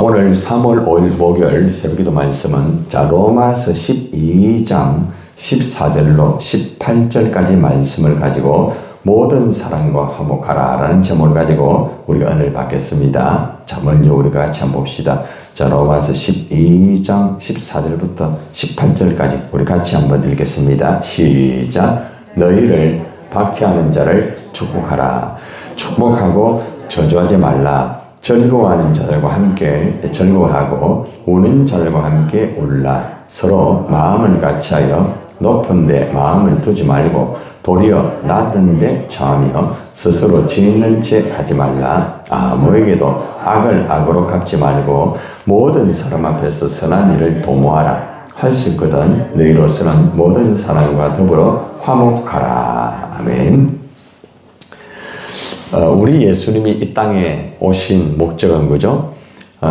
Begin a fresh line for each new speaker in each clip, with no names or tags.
오늘 3월 5일 목요일 새벽기도 말씀은 로마서 12장 14절로 18절까지 말씀을 가지고 모든 사람과 화목하라 라는 제목을 가지고 우리가 은혜를 받겠습니다. 먼저 우리가 같이 한번 봅시다. 로마서 12장 14절부터 18절까지 우리 같이 한번 읽겠습니다. 시작. 너희를 박해하는 자를 축복하라. 축복하고 저주하지 말라. 즐거워하는 자들과 함께 즐거워하고 우는 자들과 함께 울라. 서로 마음을 같이하여 높은 데 마음을 두지 말고 도리어 낮은 데 처하며 스스로 지있는 채 하지 말라. 아무에게도 악을 악으로 갚지 말고 모든 사람 앞에서 선한 일을 도모하라. 할 수 있거든 너희로서는 모든 사람과 더불어 화목하라. 아멘. 우리 예수님이 이 땅에 오신 목적은 그죠?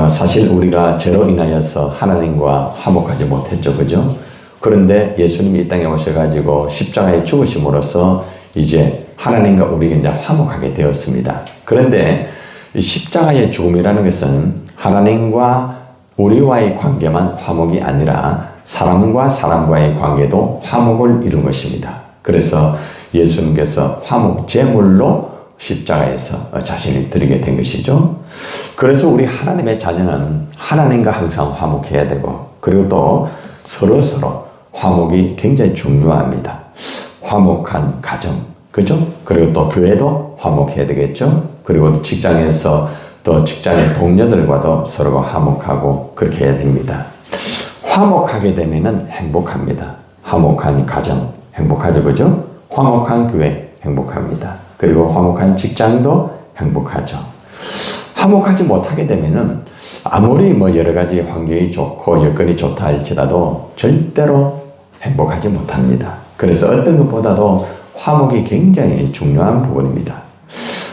사실 우리가 죄로 인하여서 하나님과 화목하지 못했죠. 그죠? 그런데 예수님이 이 땅에 오셔가지고 십자가에 죽으심으로써 이제 하나님과 우리가 이제 화목하게 되었습니다. 그런데 이 십자가의 죽음이라는 것은 하나님과 우리와의 관계만 화목이 아니라 사람과 사람과의 관계도 화목을 이룬 것입니다. 그래서 예수님께서 화목 제물로 십자가에서 자신을 드리게 된 것이죠. 그래서 우리 하나님의 자녀는 하나님과 항상 화목해야 되고, 그리고 또 서로 화목이 굉장히 중요합니다. 화목한 가정, 그죠? 그리고 또 교회도 화목해야 되겠죠. 그리고 직장에서 또 직장의 동료들과도 서로가 화목하고 그렇게 해야 됩니다. 화목하게 되면은 행복합니다. 화목한 가정 행복하죠, 그죠? 화목한 교회 행복합니다. 그리고 화목한 직장도 행복하죠. 화목하지 못하게 되면은 아무리 여러 가지 환경이 좋고 여건이 좋다 할지라도 절대로 행복하지 못합니다. 그래서 어떤 것보다도 화목이 굉장히 중요한 부분입니다.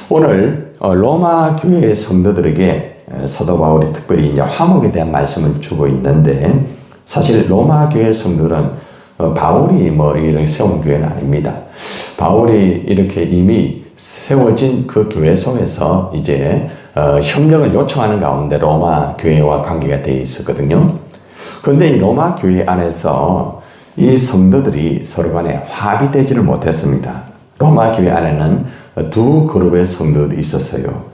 오늘 로마 교회의 성도들에게 사도 바울이 특별히 이제 화목에 대한 말씀을 주고 있는데, 사실 로마 교회 성도들은 바울이 이렇게 세운 교회는 아닙니다. 바울이 이렇게 이미 세워진 그 교회 속에서 이제 협력을 요청하는 가운데 로마 교회와 관계가 되어 있었거든요. 그런데 이 로마 교회 안에서 이 성도들이 서로 간에 합의되지를 못했습니다. 로마 교회 안에는 두 그룹의 성도들이 있었어요.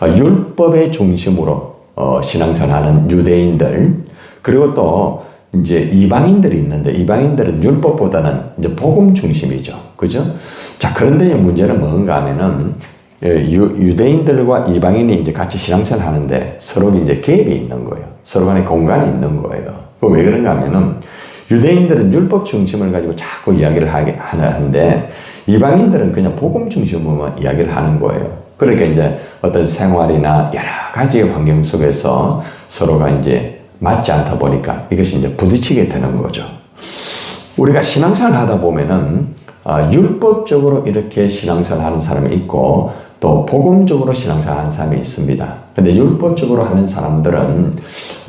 율법의 중심으로 신앙생활하는 유대인들, 그리고 또 이제 이방인들이 있는데, 이방인들은 율법보다는 이제 복음 중심이죠. 그죠? 자, 그런데 문제는 뭔가 하면은, 유대인들과 이방인이 이제 같이 신앙생활 하는데 서로 이제 갭이 있는 거예요. 서로 간에 공간이 있는 거예요. 왜 그런가 하면은, 유대인들은 율법 중심을 가지고 자꾸 이야기를 하는데, 이방인들은 그냥 복음 중심으로만 이야기를 하는 거예요. 그러니까 이제 어떤 생활이나 여러 가지 환경 속에서 서로가 이제 맞지 않다 보니까 이것이 이제 부딪히게 되는 거죠. 우리가 신앙생활 하다 보면은 율법적으로 이렇게 신앙생활 하는 사람이 있고 또 복음적으로 신앙생활 하는 사람이 있습니다. 근데 율법적으로 하는 사람들은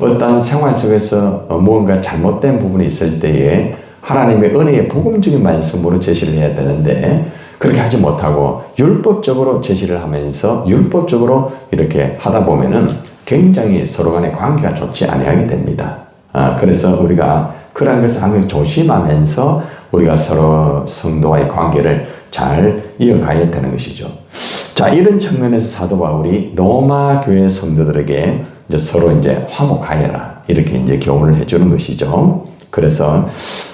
어떤 생활 속에서 무언가 잘못된 부분이 있을 때에 하나님의 은혜의 복음적인 말씀으로 제시를 해야 되는데 그렇게 하지 못하고 율법적으로 제시를 하면서 율법적으로 이렇게 하다 보면은 굉장히 서로 간의 관계가 좋지 아니하게 됩니다. 그래서 우리가 그런 것을 항상 조심하면서 우리가 서로 성도와의 관계를 잘 이어가야 되는 것이죠. 자, 이런 측면에서 사도 바울이 로마 교회 성도들에게 이제 서로 이제 화목하여라 이렇게 이제 교훈을 해주는 것이죠. 그래서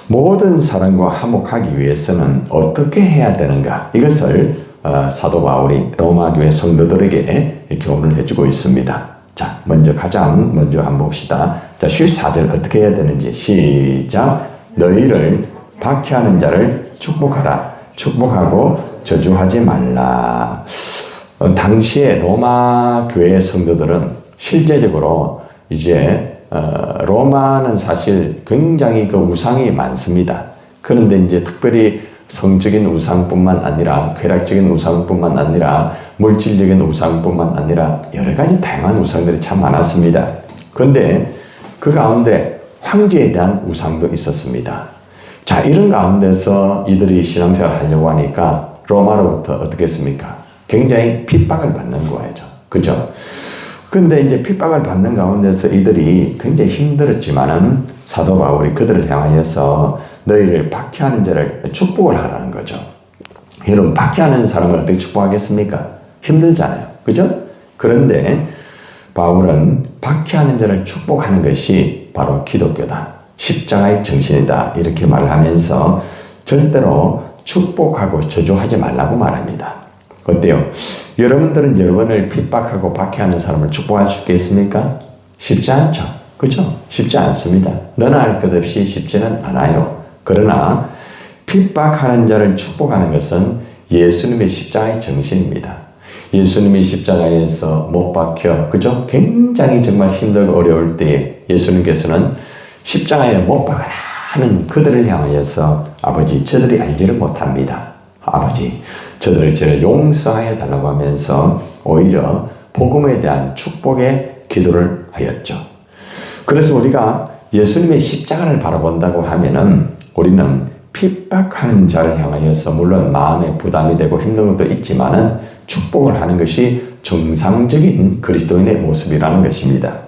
모든 사람과 화목하기 위해서는 어떻게 해야 되는가, 이것을 사도 바울이 로마 교회 성도들에게 교훈을 해주고 있습니다. 자, 가장 먼저 한번 봅시다. 자, 14절 어떻게 해야 되는지 시작. 너희를 박해하는 자를 축복하라. 축복하고 저주하지 말라. 당시에 로마 교회 성도들은 실제적으로 이제 로마는 사실 굉장히 그 우상이 많습니다. 그런데 이제 특별히 성적인 우상뿐만 아니라 쾌락적인 우상뿐만 아니라 물질적인 우상뿐만 아니라 여러 가지 다양한 우상들이 참 많았습니다. 그런데 그 가운데 황제에 대한 우상도 있었습니다. 자, 이런 가운데서 이들이 신앙생활을 하려고 하니까 로마로부터 어떻게 했습니까? 굉장히 핍박을 받는 거예요. 그죠? 근데 이제 핍박을 받는 가운데서 이들이 굉장히 힘들었지만은 사도 바울이 그들을 향하여서 너희를 박해하는 자를 축복을 하라는 거죠. 여러분, 박해하는 사람을 어떻게 축복하겠습니까? 힘들잖아요. 그죠? 그런데 바울은 박해하는 자를 축복하는 것이 바로 기독교다. 십자가의 정신이다. 이렇게 말을 하면서 절대로 축복하고 저주하지 말라고 말합니다. 어때요? 여러분들은 여러분을 핍박하고 박해하는 사람을 축복할 수 있겠습니까? 쉽지 않죠. 그죠? 쉽지 않습니다. 너나 할 것 없이 쉽지는 않아요. 그러나 핍박하는 자를 축복하는 것은 예수님의 십자가의 정신입니다. 예수님이 십자가에서 못 박혀, 그죠? 굉장히 정말 힘들고 어려울 때에 예수님께서는 십자가에 못 박아라 하는 그들을 향하여서 아버지, 저들이 알지를 못합니다. 아버지, 저를 용서하여 달라고 하면서 오히려 복음에 대한 축복의 기도를 하였죠. 그래서 우리가 예수님의 십자가를 바라본다고 하면은 우리는 핍박하는 자를 향하여서 물론 마음에 부담이 되고 힘든 것도 있지만은 축복을 하는 것이 정상적인 그리스도인의 모습이라는 것입니다.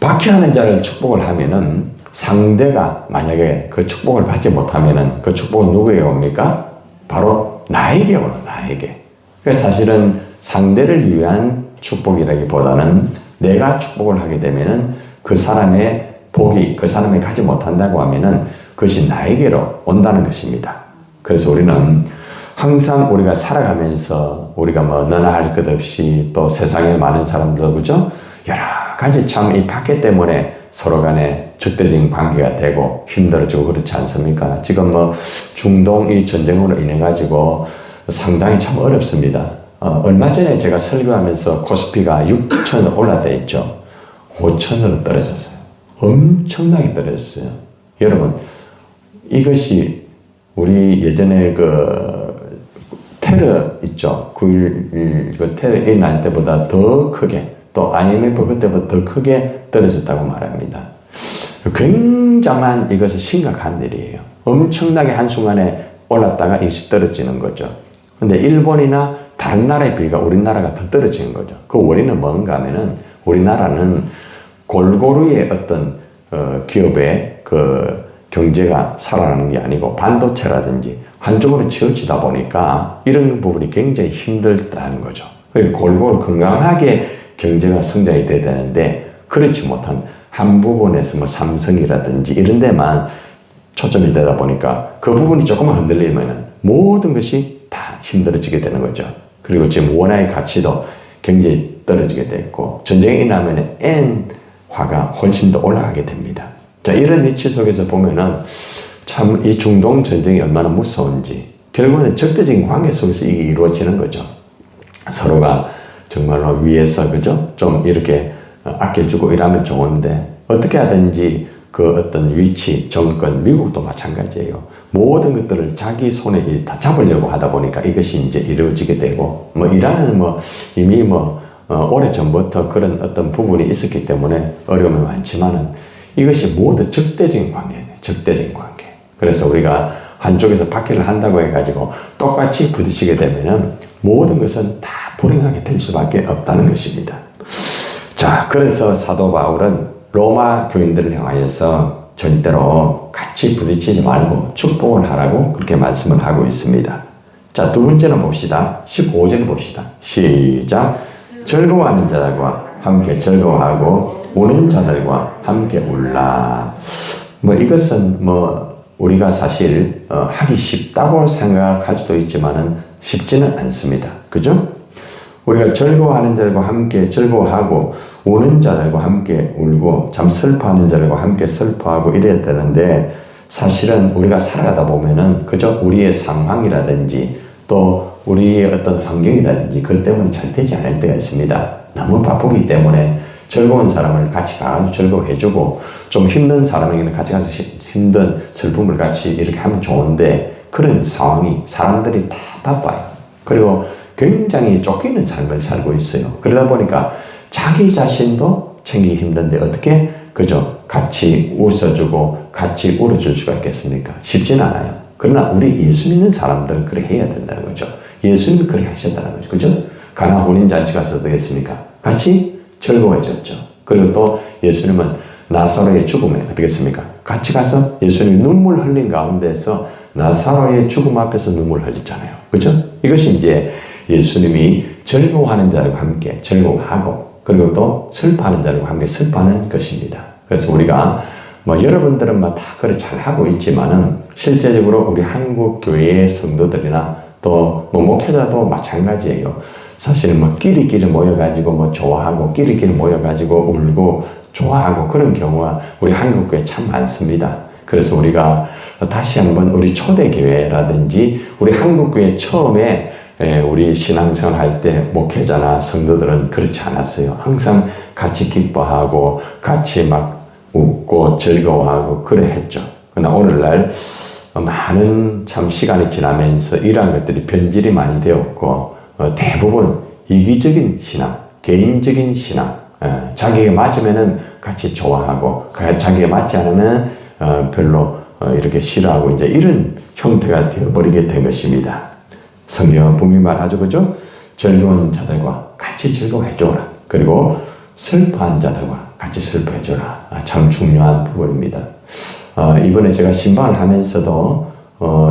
박해하는 자를 축복을 하면은 상대가 만약에 그 축복을 받지 못하면은 그 축복은 누구에게 옵니까? 바로 나에게 오는, 나에게. 그래서 사실은 상대를 위한 축복이라기보다는 내가 축복을 하게 되면은 그 사람의 복이 그 사람이 가지 못한다고 하면은 그것이 나에게로 온다는 것입니다. 그래서 우리는 항상 우리가 살아가면서 우리가 뭐 너나 할 것 없이 또 세상에 많은 사람들, 그죠? 여러 가지 참 이 박해 때문에 서로 간에 적대적인 관계가 되고 힘들어지고 그렇지 않습니까? 지금 뭐 중동 이 전쟁으로 인해 가지고 상당히 참 어렵습니다. 얼마 전에 제가 설교하면서 코스피가 6,000원 올랐다 했죠. 5,000원으로 떨어졌어요. 엄청나게 떨어졌어요. 여러분, 이것이 우리 예전에 그 테러 있죠. 9.11 그 테러 날 때보다 더 크게, 또 IMF 그때보다 더 크게 떨어졌다고 말합니다. 굉장한 이것은 심각한 일이에요. 엄청나게 한순간에 올랐다가 이것이 떨어지는 거죠. 근데 일본이나 다른 나라에 비해 우리나라가 더 떨어지는 거죠. 그 원인은 뭔가 하면은 우리나라는 골고루의 어떤 기업의 그 경제가 살아나는 게 아니고 반도체라든지 한쪽으로 치우치다 보니까 이런 부분이 굉장히 힘들다는 거죠. 골고루 건강하게 경제가 성장이 돼야 되는데 그렇지 못한 한 부분에서 뭐 삼성이라든지 이런 데만 초점이 되다 보니까 그 부분이 조금만 흔들리면 모든 것이 다 힘들어지게 되는 거죠. 그리고 지금 원화의 가치도 굉장히 떨어지게 됐고 전쟁이 나면 엔화가 훨씬 더 올라가게 됩니다. 자, 이런 위치 속에서 보면은 참 이 중동 전쟁이 얼마나 무서운지 결국은 적대적인 관계 속에서 이게 이루어지는 거죠. 서로가 정말로 위에서 그죠? 좀 이렇게 아껴주고 이러면 좋은데 어떻게 하든지 그 어떤 위치, 정권, 미국도 마찬가지예요. 모든 것들을 자기 손에 다 잡으려고 하다 보니까 이것이 이제 이루어지게 되고 뭐 이란은 뭐 이미 오래전부터 그런 어떤 부분이 있었기 때문에 어려움이 많지만은 이것이 모두 적대적인 관계예요. 적대적인 관계. 그래서 우리가 한쪽에서 박해를 한다고 해가지고 똑같이 부딪히게 되면은 모든 것은 다 불행하게 될 수밖에 없다는 것입니다. 자, 그래서 사도 바울은 로마 교인들을 향하여서 절대로 같이 부딪히지 말고 축복을 하라고 그렇게 말씀을 하고 있습니다. 자, 두 번째는 봅시다. 15절 봅시다. 시작. 즐거워하는 자들과 함께 즐거워하고 우는 자들과 함께 울라. 뭐 이것은 우리가 사실 하기 쉽다고 생각할 수도 있지만은 쉽지는 않습니다. 그죠? 우리가 즐거워하는 자들과 함께 즐거워하고 우는 자들과 함께 울고 참 슬퍼하는 자들과 함께 슬퍼하고 이래야 되는데 사실은 우리가 살아가다 보면은 그저 우리의 상황이라든지 또 우리의 어떤 환경이라든지 그것 때문에 잘 되지 않을 때가 있습니다. 너무 바쁘기 때문에 즐거운 사람을 같이 가서 즐거워해주고 좀 힘든 사람에게는 같이 가서 힘든 슬픔을 같이 이렇게 하면 좋은데 그런 상황이 사람들이 다 바빠요. 그리고 굉장히 쫓기는 삶을 살고 있어요. 그러다 보니까 자기 자신도 챙기기 힘든데 어떻게 그저 같이 웃어주고 같이 울어줄 수가 있겠습니까? 쉽지는 않아요. 그러나 우리 예수 믿는 사람들은 그래 해야 된다는 거죠. 예수님은 그래 하셨다는 거죠. 그죠? 가나 혼인잔치 가서 어떻겠습니까? 같이 즐거워졌죠. 그리고 또 예수님은 나사로의 죽음에 어떻게 했습니까? 같이 가서 예수님이 눈물 흘린 가운데서 나사로의 죽음 앞에서 눈물 흘렸잖아요. 그죠? 이것이 이제 예수님이 즐거워하는 자들과 함께 즐거워하고 그리고 또 슬퍼하는 자들과 함께 슬퍼하는 것입니다. 그래서 우리가 여러분들은 다 그래 잘하고 있지만은 실제적으로 우리 한국 교회의 성도들이나 또 목회자도 마찬가지예요. 사실은 끼리끼리 모여가지고 좋아하고 끼리끼리 모여가지고 울고 좋아하고 그런 경우가 우리 한국 교회에 참 많습니다. 그래서 우리가 다시 한번 우리 초대교회라든지 우리 한국 교회 처음에 우리 신앙생활 할 때 목회자나 성도들은 그렇지 않았어요. 항상 같이 기뻐하고 같이 막 웃고 즐거워하고 그래 했죠. 그러나 오늘날 많은 참 시간이 지나면서 이러한 것들이 변질이 많이 되었고 대부분 이기적인 신앙, 개인적인 신앙, 자기에게 맞으면은 같이 좋아하고 자기에게 맞지 않으면 별로 이렇게 싫어하고 이제 이런 형태가 되어버리게 된 것입니다. 성경은 분명히 말하죠, 그죠? 즐거운 자들과 같이 즐거워해줘라. 그리고 슬퍼한 자들과 같이 슬퍼해줘라. 참 중요한 부분입니다. 이번에 제가 신방을 하면서도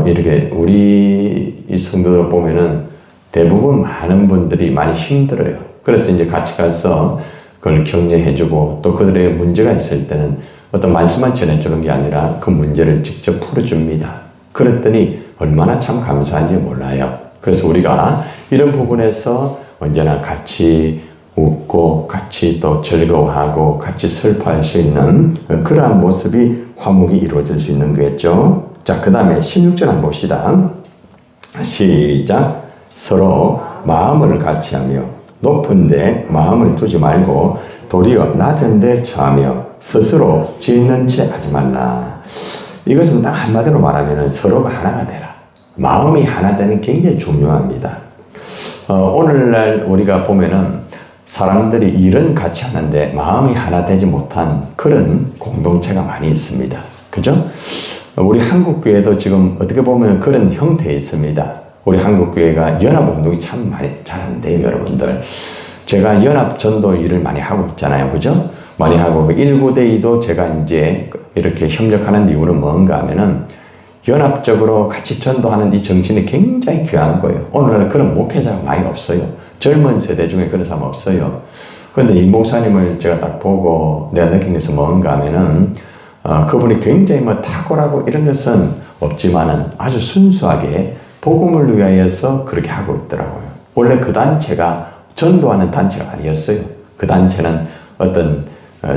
이렇게 우리 이 성도들 보면은 대부분 많은 분들이 많이 힘들어요. 그래서 이제 같이 가서 그걸 격려해주고 또 그들의 문제가 있을 때는 어떤 말씀만 전해주는 게 아니라 그 문제를 직접 풀어줍니다. 그랬더니 얼마나 참 감사한지 몰라요. 그래서 우리가 이런 부분에서 언제나 같이 웃고 같이 또 즐거워하고 같이 슬퍼할 수 있는 그러한 모습이 화목이 이루어질 수 있는 거겠죠. 자, 그 다음에 16절 한번 봅시다. 시작. 서로 마음을 같이 하며 높은 데 마음을 두지 말고 도리어 낮은 데 처하며 스스로 지는 채 하지 말라. 이것은 딱 한마디로 말하면 서로가 하나가 되라. 마음이 하나 되는 게 굉장히 중요합니다. 오늘날 우리가 보면은 사람들이 일은 같이 하는데 마음이 하나 되지 못한 그런 공동체가 많이 있습니다. 그죠? 우리 한국교회도 지금 어떻게 보면 그런 형태에 있습니다. 우리 한국교회가 연합운동이 참 많이 잘하는데요, 여러분들. 제가 연합전도 일을 많이 하고 있잖아요. 그죠? 많이 하고, 19대2도 제가 이제 이렇게 협력하는 이유는 뭔가 하면은 연합적으로 같이 전도하는 이 정신이 굉장히 귀한 거예요. 오늘날 그런 목회자가 많이 없어요. 젊은 세대 중에 그런 사람 없어요. 그런데 이 목사님을 제가 딱 보고 내가 느낀 것은 뭔가 하면은, 그분이 굉장히 탁월하고 이런 것은 없지만은 아주 순수하게 복음을 위하여서 그렇게 하고 있더라고요. 원래 그 단체가 전도하는 단체가 아니었어요. 그 단체는 어떤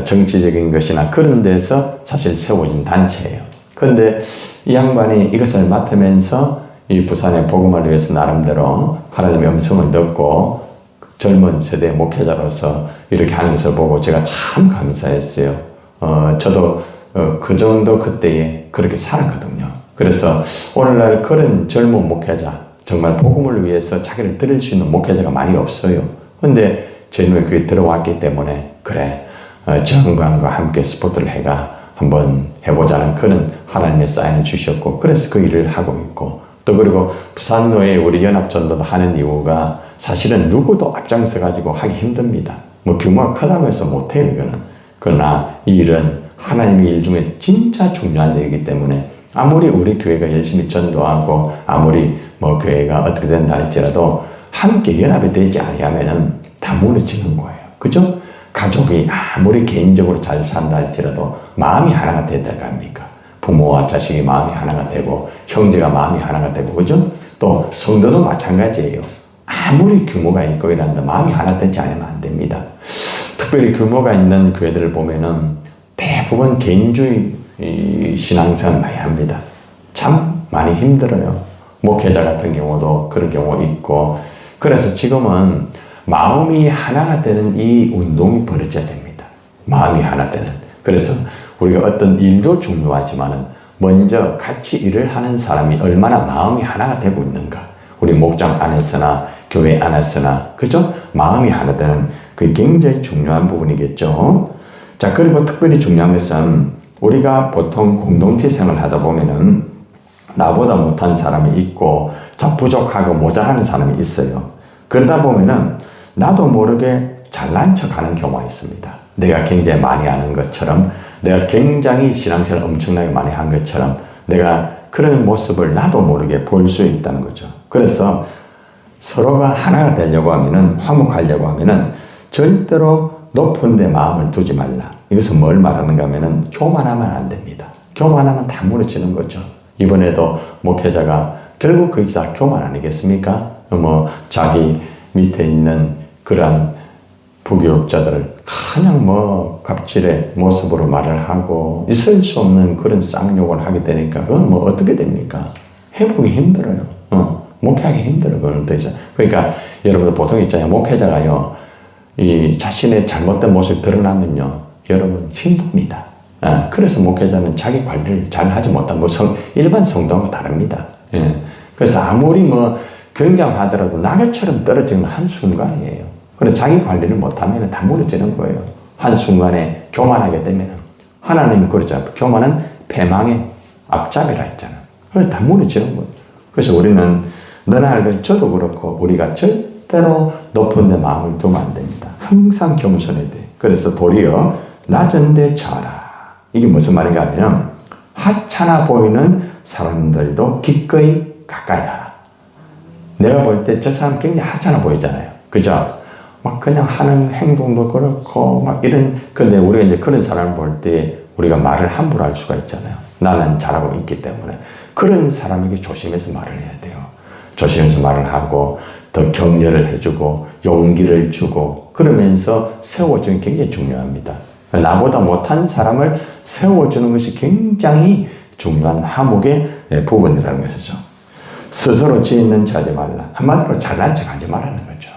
정치적인 것이나 그런 데서 사실 세워진 단체예요. 그런데 이 양반이 이것을 맡으면서 이 부산의 복음을 위해서 나름대로 하나님의 음성을 듣고 젊은 세대 목회자로서 이렇게 하는 것을 보고 제가 참 감사했어요. 저도 그 정도 그때에 그렇게 살았거든요. 그래서 오늘날 그런 젊은 목회자, 정말 복음을 위해서 자기를 드릴 수 있는 목회자가 많이 없어요. 근데 제 눈에 그게 들어왔기 때문에 그래, 정관과 함께 스포트를 해가 한번 해보자는 그런 하나님의 사인을 주셨고, 그래서 그 일을 하고 있고, 또 그리고 부산노예 우리 연합전도도 하는 이유가 사실은 누구도 앞장서가지고 하기 힘듭니다. 규모가 크다고 해서 못해요, 이거는. 그러나 이 일은 하나님의 일 중에 진짜 중요한 일이기 때문에 아무리 우리 교회가 열심히 전도하고 아무리 교회가 어떻게 된다 할지라도 함께 연합이 되지 아니하면은 다 무너지는 거예요. 그죠? 가족이 아무리 개인적으로 잘 산다 할지라도 마음이 하나가 돼야 될 거 아닙니까? 부모와 자식이 마음이 하나가 되고 형제가 마음이 하나가 되고, 그죠? 또 성도도 마찬가지예요. 아무리 규모가 있고 이런데 마음이 하나 되지 않으면 안 됩니다. 특별히 규모가 있는 교회들을 보면은 대부분 개인주의 신앙생활 많이 합니다. 참 많이 힘들어요. 목회자 같은 경우도 그런 경우가 있고, 그래서 지금은 마음이 하나가 되는 이 운동이 벌어져야 됩니다. 마음이 하나 되는. 그래서 우리가 어떤 일도 중요하지만은 먼저 같이 일을 하는 사람이 얼마나 마음이 하나가 되고 있는가. 우리 목장 안에서나 교회 안에서나, 그죠? 마음이 하나 되는 그게 굉장히 중요한 부분이겠죠. 자, 그리고 특별히 중요한 것은 우리가 보통 공동체 생활을 하다 보면은 나보다 못한 사람이 있고 부족하고 모자라는 사람이 있어요. 그러다 보면은 나도 모르게 잘난 척하는 경우가 있습니다. 내가 굉장히 많이 아는 것처럼, 내가 굉장히 신앙생활 엄청나게 많이 한 것처럼 내가 그런 모습을 나도 모르게 볼 수 있다는 거죠. 그래서 서로가 하나가 되려고 하면은, 화목하려고 하면은 절대로 높은 데 마음을 두지 말라. 이것은 뭘 말하는가 하면은 교만하면 안 됩니다. 교만하면 다 무너지는 거죠. 이번에도 목회자가 결국 그게 다 교만 아니겠습니까? 뭐 자기 밑에 있는 그러한 부교육자들을 그냥 뭐 갑질의 모습으로 말을 하고 있을 수 없는 그런 쌍욕을 하게 되니까 그건 뭐 어떻게 됩니까? 회복이 힘들어요. 목회하기 힘들어요. 그건 더 이상. 그러니까 여러분 보통 있잖아요. 목회자가요, 이 자신의 잘못된 모습이 드러나면요, 여러분 힘듭니다. 그래서 목회자는 자기 관리를 잘 하지 못한, 일반 성도와 다릅니다. 예. 그래서 아무리 뭐 굉장하더라도 나무처럼 떨어지는 한순간이에요. 그래서 자기 관리를 못하면 다 무너지는 거예요. 한순간에 교만하게 되면. 하나님은 그러잖아요. 교만은 패망의 앞잡이라 했잖아요. 그래서 다 무너지는 거예요. 그래서 우리는 너나 알건 저도 그렇고 우리가 절대로 높은 데 마음을 두면 안 됩니다. 항상 겸손해야 돼. 그래서 도리어 낮은 데 처하라. 이게 무슨 말인가 하면 하찮아 보이는 사람들도 기꺼이 가까이 하라. 내가 볼 때 저 사람 굉장히 하찮아 보이잖아요. 그죠? 막 그냥 하는 행동도 그렇고 막 이런, 근데 우리가 이제 그런 사람을 볼 때 우리가 말을 함부로 할 수가 있잖아요. 나는 잘하고 있기 때문에. 그런 사람에게 조심해서 말을 해야 돼요. 조심해서 말을 하고 더 격려를 해주고 용기를 주고 그러면서 세워주는 게 굉장히 중요합니다. 나보다 못한 사람을 세워주는 것이 굉장히 중요한 화목의 부분이라는 것이죠. 스스로 지있는 척 하지 말라. 한마디로 잘난 척 하지 말라는 거죠.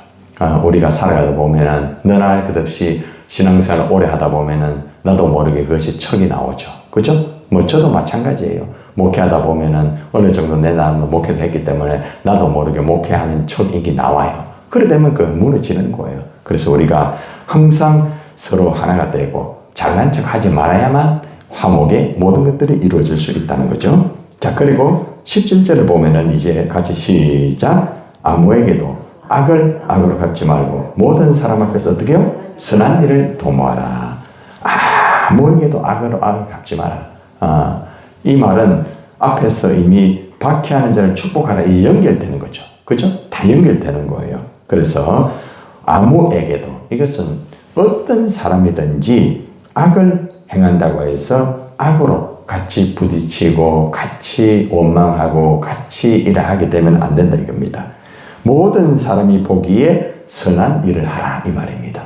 우리가 살아가다 보면은 너나 할 것 없이 신앙생활 오래 하다 보면은 나도 모르게 그것이 척이 나오죠. 그죠? 뭐 저도 마찬가지예요. 목회하다 보면은 어느 정도 내 나름도 목회를 했기 때문에 나도 모르게 목회하는 척이 나와요. 그래 되면 그 무너지는 거예요. 그래서 우리가 항상 서로 하나가 되고 잘난 척 하지 말아야만 화목의 모든 것들이 이루어질 수 있다는 거죠. 자, 그리고 17절을 보면은 이제 같이 시작. 아무에게도 악을 악으로 갚지 말고 모든 사람 앞에서 어떻게 해요? 선한 일을 도모하라. 아무에게도 악으로 악을 갚지 마라. 이 말은 앞에서 이미 박해하는 자를 축복하라. 이 연결되는 거죠. 그죠? 다 연결되는 거예요. 그래서 아무에게도, 이것은 어떤 사람이든지 악을 행한다고 해서 악으로 같이 부딪히고 같이 원망하고 같이 일하게 되면 안 된다 이겁니다. 모든 사람이 보기에 선한 일을 하라 이 말입니다.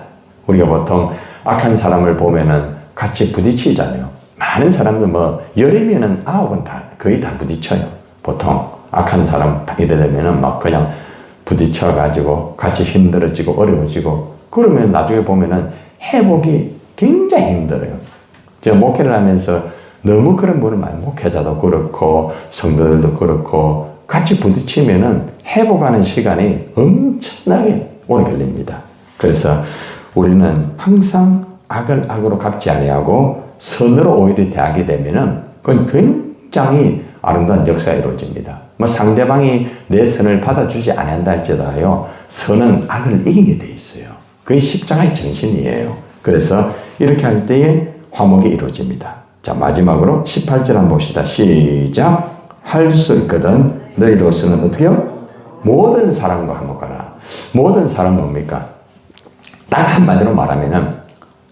우리가 보통 악한 사람을 보면은 같이 부딪히잖아요. 많은 사람들 뭐 열이면은 9은 다 거의 다 부딪혀요. 보통 악한 사람 이래 되면은 막 그냥 부딪혀가지고 같이 힘들어지고 어려워지고 그러면 나중에 보면은 회복이 굉장히 힘들어요. 제가 목회를 하면서 너무 그런 분을 많이, 목회자도 그렇고 성도들도 그렇고 같이 부딪히면은 회복하는 시간이 엄청나게 오래 걸립니다. 그래서 우리는 항상 악을 악으로 갚지 아니하고 선으로 오히려 대하게 되면은 그건 굉장히 아름다운 역사가 이루어집니다. 뭐 상대방이 내 선을 받아주지 않는다 할지라도 선은 악을 이기게 돼 있어요. 그게 십자가의 정신이에요. 그래서 이렇게 할 때에 화목이 이루어집니다. 자, 마지막으로 18절 한번 봅시다. 시작. 할 수 있거든 너희로서는 어떻게 해요? 모든 사람과 화목하라. 모든 사람은 뭡니까? 딱 한마디로 말하면은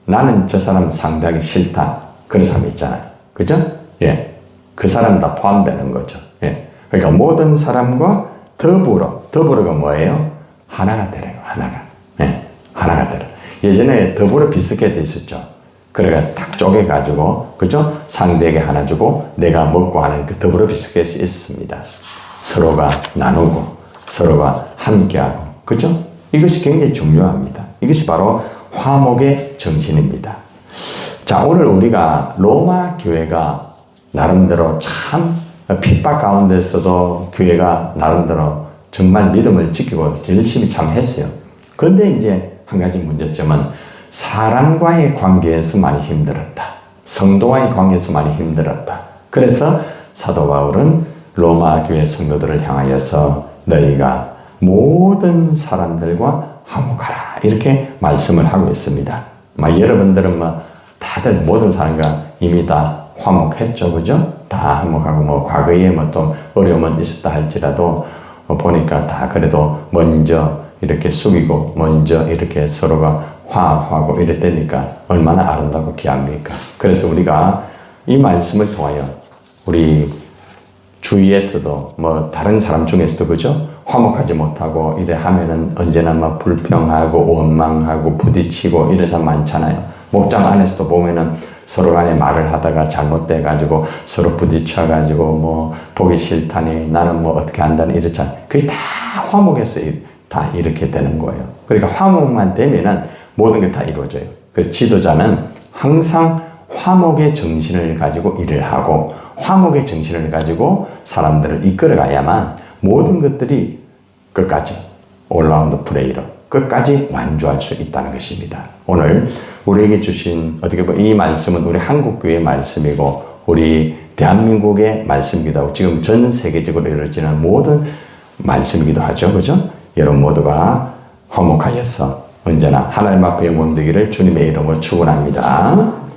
나는 저 사람 상대하기 싫다. 그런 사람 있잖아요. 그죠? 예. 그 사람 다 포함되는 거죠. 예. 그러니까 모든 사람과 더불어가 뭐예요? 하나가 되래요. 하나가. 예. 하나가 되라. 예전에 더불어 비슷하게 돼 있었죠. 그래가 탁 쪼개가지고, 그죠? 상대에게 하나 주고 내가 먹고 하는 그 더불어 비슷하게 있습니다. 서로가 나누고, 서로가 함께하고, 그죠? 이것이 굉장히 중요합니다. 이것이 바로 화목의 정신입니다. 자, 오늘 우리가 로마 교회가 나름대로 참 핍박 가운데서도 교회가 나름대로 정말 믿음을 지키고 열심히 참 했어요. 그런데 이제 한 가지 문제점은 사람과의 관계에서 많이 힘들었다. 성도와의 관계에서 많이 힘들었다. 그래서 사도 바울은 로마 교회 성도들을 향하여서 너희가 모든 사람들과 화목하라 이렇게 말씀을 하고 있습니다. 여러분들은 다들 모든 사람과 이미 다 화목했죠, 그죠? 다 화목하고 과거에 좀 어려움은 있었다 할지라도 보니까 다 그래도 먼저 이렇게 숙이고 먼저 이렇게 서로가 화합하고 이랬다니까 얼마나 아름답고 귀합니까? 그래서 우리가 이 말씀을 통하여 우리 주위에서도 다른 사람 중에서도 그죠? 화목하지 못하고 이래 하면은 언제나 불평하고 원망하고 부딪히고 이런 사람 많잖아요. 목장 안에서도 보면은 서로 간에 말을 하다가 잘못돼 가지고 서로 부딪혀 가지고 보기 싫다니 나는 어떻게 한다니 이렇잖아요. 그게 다 화목해서 다 이렇게 되는 거예요. 그러니까 화목만 되면은 모든 게 다 이루어져요. 그 지도자는 항상 화목의 정신을 가지고 일을 하고 화목의 정신을 가지고 사람들을 이끌어가야만 모든 것들이 끝까지 올라운드 플레이로 끝까지 완주할 수 있다는 것입니다. 오늘 우리에게 주신 어떻게 보면 이 말씀은 우리 한국교회의 말씀이고 우리 대한민국의 말씀이기도 하고 지금 전 세계적으로 이루어지는 모든 말씀이기도 하죠. 그죠? 여러분 모두가 화목하여서 언제나 하나님 앞에 영광되기를 주님의 이름으로 축원합니다.